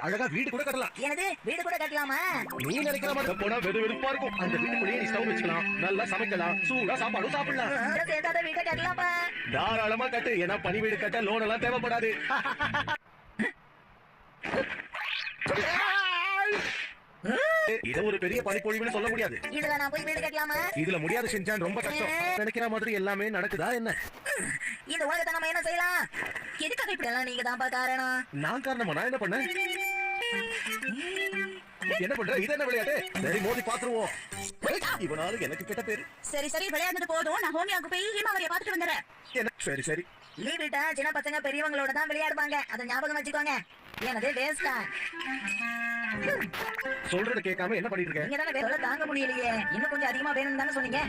அழகா வீடு கூட கட்டலாம். எனது வீடு கூட கட்டலாமா? நீ நினைக்கிற மாதிரி போனா வெறுப்பா இருக்கும். அந்த வீட்டுக்குள்ளேயே நீ ஸ்டவ் வச்சுக்கலாம், நல்லா சமைக்கலாம், சூடா சாப்பாடும் சாப்பிடலாம். சேர்த்தாத வீட்டை கட்டலாமா? தாராளமா கட்டு. ஏன்னா பனி வீடு கட்ட லோன் எல்லாம் தேவைப்படாது. இத ஒரு பெரிய பனிப்பொழிவுன்னு சொல்ல முடியாது. இதுல நான் போய் வீடு கட்டலாமா? இதுல முடியாது ஷின்சான், ரொம்ப கஷ்டம். நினைக்கிற மாதிரி எல்லாமே நடக்குதா என்ன? இந்த உலகத்தை நம்ம என்ன செய்யலாம்? எதுக்காக இப்படி எல்லாம் நீங்க தான் காரணம்? நான் காரணமா? நான் என்ன பண்ணேன்? என்ன பண்ற? இது என்ன விளையாட்டு? சரி மோதி பாத்துருவோம். இவனால எனக்கு கிட்ட பேரு. சரி சரி விளையாடுறது போதும். நான் ஹோமியாவுக்கு போய் ஹீமாவரியை பாத்துட்டு வந்துடுறேன். என்ன? சரி சரி. லீவ் விட்டா சின்ன பசங்க பெரியவங்களோட தான் விளையாடுவாங்க. அதை ஞாபகம் வச்சுக்கோங்க. எனது வேஸ்டா சொல்றது கேட்காம என்ன பண்ணிட்டு இருக்க? நீங்க தானே வேற தாங்க முடியலையே. இன்னும் கொஞ்சம் அதிகமா வேணும்னு தானே சொன்னீங்க.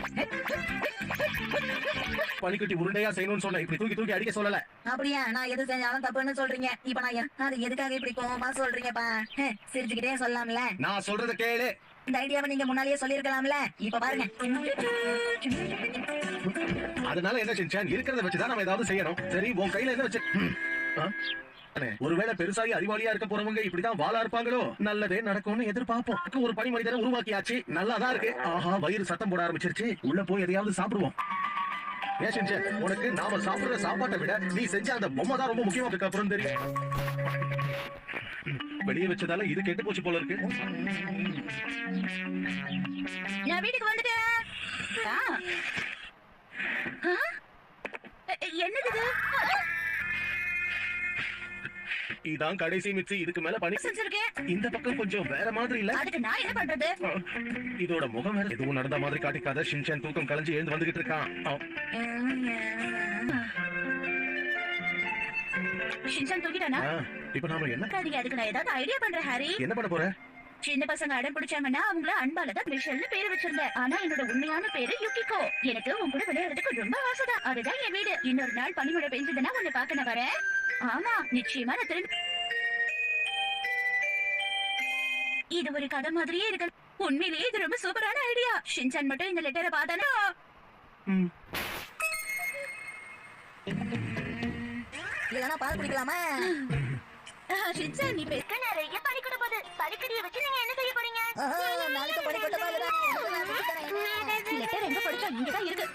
பனிக்குட்டி உருண்டையா செய்யணும்னு சொன்ன. இப்படி தூக்கி தூக்கி அடிக்க சொல்லல. அப்படியா? நான் எது செஞ்சாலும் தப்புன்னு சொல்றீங்க. இப்ப நான் அது எதுக்காக இப்படி கோவமா சொல்றீங்கப்பா? சிரிச்சுக்கிட்டே சொல்லலாம்ல. நான் சொல்றத கேளு. இந்த ஐடியாவை நீங்க முன்னாலேயே சொல்லிருக்கலாம்ல. இப்ப பாருங்க. அதனால என்ன செஞ்சான்? இருக்கிறத வச்சுதான் நம்ம ஏதாவது செய்யணும். சரி உன் கையில என்ன வச்சு? ஒருவேளை பெருசாகி அறிவாளியா இருக்க போறவங்க இப்படிதான் வாழா இருப்பாங்களோ? நல்லதே நடக்கும்னு எதிர்பார்ப்போம். ஒரு பனி மனிதரை உருவாக்கியாச்சு. நல்லாதான் இருக்கு. ஆஹா, வயிறு சத்தம் போட ஆரம்பிச்சிருச்சு. உள்ள போய் எதையாவது சாப்பிடுவோம். உனக்கு நாம சாப்பிடுற சாப்பாட்டை விட நீ செஞ்ச அந்த பொம்மை தான் ரொம்ப முக்கியமா இருக்கு. அப்புறம் தெரியும், வெளியே வச்சதால இது கெட்டு போச்சு போல இருக்கு. நான் வீட்டுக்கு வந்துட்டேன். என்னது? இதான் கடைசி மிக்ஸி. இதுக்கு மேல பனி செஞ்சிருக்கேன். இந்த பக்கம் கொஞ்சம் வேற மாதிரி இல்ல? அதுக்கு நான் என்ன பண்றது? இதோட முகம் வேற. எதுவும் நடந்த மாதிரி காட்டிக்காத. ஷின்சான் தூக்கம் கலைஞ்சு எழுந்து வந்துகிட்டு இருக்கான். ஷின்சான் தூங்கிட்டானா? இப்ப நாம என்ன? அதுக்கு நான் ஏதாவது ஐடியா பண்றேன் ஹாரி. என்ன பண்ண போற? சின்ன பசங்க அடம் பிடிச்சாங்கன்னா அவங்கள அன்பாலதான் மிஷல்னு பேரு வச்சிருந்தேன். ஆனா என்னோட உண்மையான பேரு யுகிகோ. எனக்கு உன் கூட விளையாடுறதுக்கு ரொம்ப ஆசைதான். அதுதான் என் வீடு. இன்னொரு நாள் பனிமழை பெஞ்சதுன்னா உன்னை பார்க்க நான் வரேன். ஆமா, நிச்சயமா நான் திரும்பி. இது ஒரு கதை மாதிரியே இருக்கு. உண்மையிலேயே இது ரொம்ப சூப்பரான ஐடியா. ஷின்சான் மட்டும் இந்த லெட்டரை பார்த்தானா? இல்லனா பால் குடிக்கலாமா? ஷின்சான், நீ பெக்க நிறைய பனி கொட்ட போகுது. பனிக்கடியை வச்சு நீங்க என்ன செய்ய போறீங்க? நாளைக்கு பனி கொட்ட போகுது. லெட்டர் எங்க படிச்சா? இங்க தான் இருக்கு.